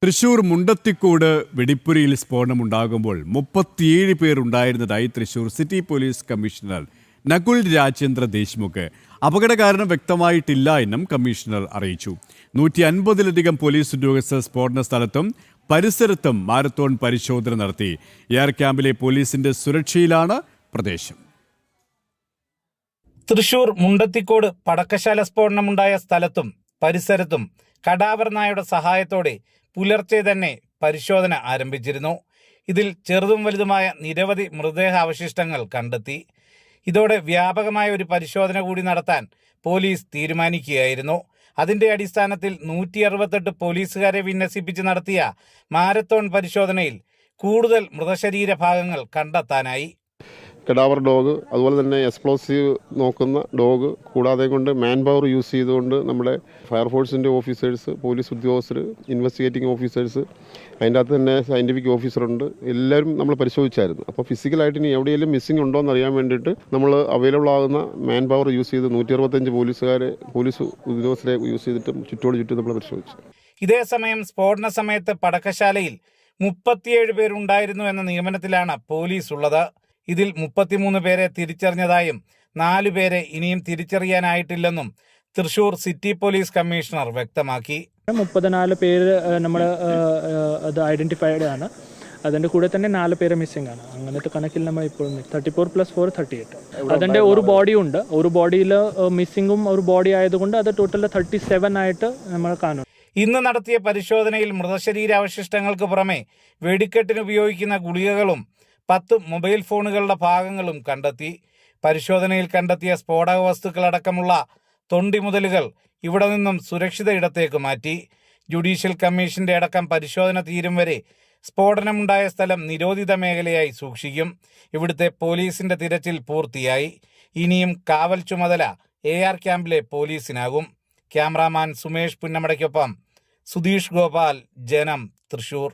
തൃശൂർ മുണ്ടത്തിക്കോട് വെടിപ്പുരയിൽ സ്ഫോടനമുണ്ടാകുമ്പോൾ 37 പേരുണ്ടായിരുന്നതായി Thrissur city police commissioner Nakul Rajendra Deshmukh. അപകട കാരണം വ്യക്തമായിട്ടില്ല എന്നും കമ്മീഷണർ അറിയിച്ചു. 150-ലധികം പോലീസ് ഉദ്യോഗസ്ഥർ സ്ഫോടന സ്ഥലത്തും പരിസരത്തും മാരത്തോൺ പരിശോധന നടത്തി. എയർ ക്യാമ്പിലെ പോലീസിന്റെ സുരക്ഷയിലാണ് പ്രദേശം. തൃശൂർ മുണ്ടത്തിക്കോട് പടക്കശാല സ്ഫോടനമുണ്ടായ സ്ഥലത്തും പരിസരത്തും കടാവർ നായയുടെ സഹായത്തോടെ പുലർച്ചെ തന്നെ പരിശോധന ആരംഭിച്ചിരുന്നു. ഇതിൽ ചെറുതും വലുതുമായ നിരവധി മൃതദേഹാവശിഷ്ടങ്ങൾ കണ്ടെത്തി. ഇതോടെ വ്യാപകമായ ഒരു പരിശോധന കൂടി നടത്താൻ പോലീസ് തീരുമാനിക്കുകയായിരുന്നു. അതിന്റെ അടിസ്ഥാനത്തിൽ 168 പോലീസുകാരെ വിന്യസിപ്പിച്ച് നടത്തിയ മാരത്തോൺ പരിശോധനയിൽ കൂടുതൽ മൃതശരീര ഭാഗങ്ങൾ കണ്ടെത്താനായി. കടാവർ ഡോഗ്, അതുപോലെ തന്നെ എക്സ്പ്ലോസീവ് നോക്കുന്ന ഡോഗ്, കൂടാതെ കൊണ്ട് മാൻ പവർ യൂസ് ചെയ്തുകൊണ്ട് നമ്മുടെ ഫയർഫോഴ്സിൻ്റെ ഓഫീസേഴ്സ്, പോലീസ് ഉദ്യോഗസ്ഥർ, ഇൻവെസ്റ്റിഗേറ്റിംഗ് ഓഫീസേഴ്സ്, അതിൻ്റെ അകത്ത് തന്നെ സയൻറ്റിഫിക് ഓഫീസറുണ്ട്. എല്ലാവരും നമ്മൾ പരിശോധിച്ചായിരുന്നു. അപ്പോൾ ഫിസിക്കലായിട്ട് ഇനി എവിടെയെങ്കിലും മിസ്സിംഗ് ഉണ്ടോ എന്ന് അറിയാൻ വേണ്ടിയിട്ട് നമ്മൾ അവൈലബിൾ ആകുന്ന മാൻ പവർ യൂസ് ചെയ്ത് 165 പോലീസ് ഉദ്യോഗസ്ഥരെ യൂസ് ചെയ്തിട്ട് ചുറ്റും നമ്മൾ പരിശോധിച്ചു. ഇതേസമയം സ്ഫോടന സമയത്ത് പടക്കശാലയിൽ 37 പേരുണ്ടായിരുന്നു എന്ന നിഗമനത്തിലാണ് പോലീസ് ഉള്ളത്. ഇതിൽ 33 പേരെ തിരിച്ചറിഞ്ഞതായും 4 പേരെ ഇനിയും തിരിച്ചറിയാനായിട്ടില്ലെന്നും തൃശൂർ സിറ്റി പോലീസ് കമ്മീഷണർ വ്യക്തമാക്കി. 34 പേര് നമ്മൾ അത് ഐഡന്റിഫൈഡ് ആണ്. അതിൻ്റെ കൂടെ തന്നെ 4 പേര് മിസ്സിംഗ് ആണ്. അങ്ങനത്തെ കണക്കിൽ നമ്മൾ ഇപ്പോൾ 34 + 4 38. അതിൻ്റെ ഒരു ബോഡി ഉണ്ട്. ഒരു ബോഡിയിൽ മിസ്സിംഗും ഒരു ബോഡി ആയതുകൊണ്ട് അത് ടോട്ടൽ 37 ആയിട്ട് നമ്മൾ കാണും. ഇന്ന് നടത്തിയ പരിശോധനയിൽ മൃതശരീരാവശിഷ്ടങ്ങൾക്ക് പുറമെ വെടിക്കെട്ടിന് ഉപയോഗിക്കുന്ന ഗുളികകളും 10 മൊബൈൽ ഫോണുകളുടെ ഭാഗങ്ങളും കണ്ടെത്തി. പരിശോധനയിൽ കണ്ടെത്തിയ സ്ഫോടക വസ്തുക്കളടക്കമുള്ള തൊണ്ടിമുതലുകൾ ഇവിടെ നിന്നും സുരക്ഷിത ഇടത്തേക്ക് മാറ്റി. ജുഡീഷ്യൽ കമ്മീഷന്റെ അടക്കം പരിശോധന തീരും വരെ സ്ഫോടനമുണ്ടായ സ്ഥലം നിരോധിത മേഖലയായി സൂക്ഷിക്കും. ഇവിടുത്തെ പോലീസിന്റെ തിരച്ചിൽ പൂർത്തിയായി. ഇനിയും കാവൽ ചുമതല AR ക്യാമ്പിലെ പോലീസിനാകും. ക്യാമറാമാൻ സുമേഷ് പുന്നമടയ്ക്കൊപ്പം സുധീഷ് ഗോപാൽ, ജനം, തൃശൂർ.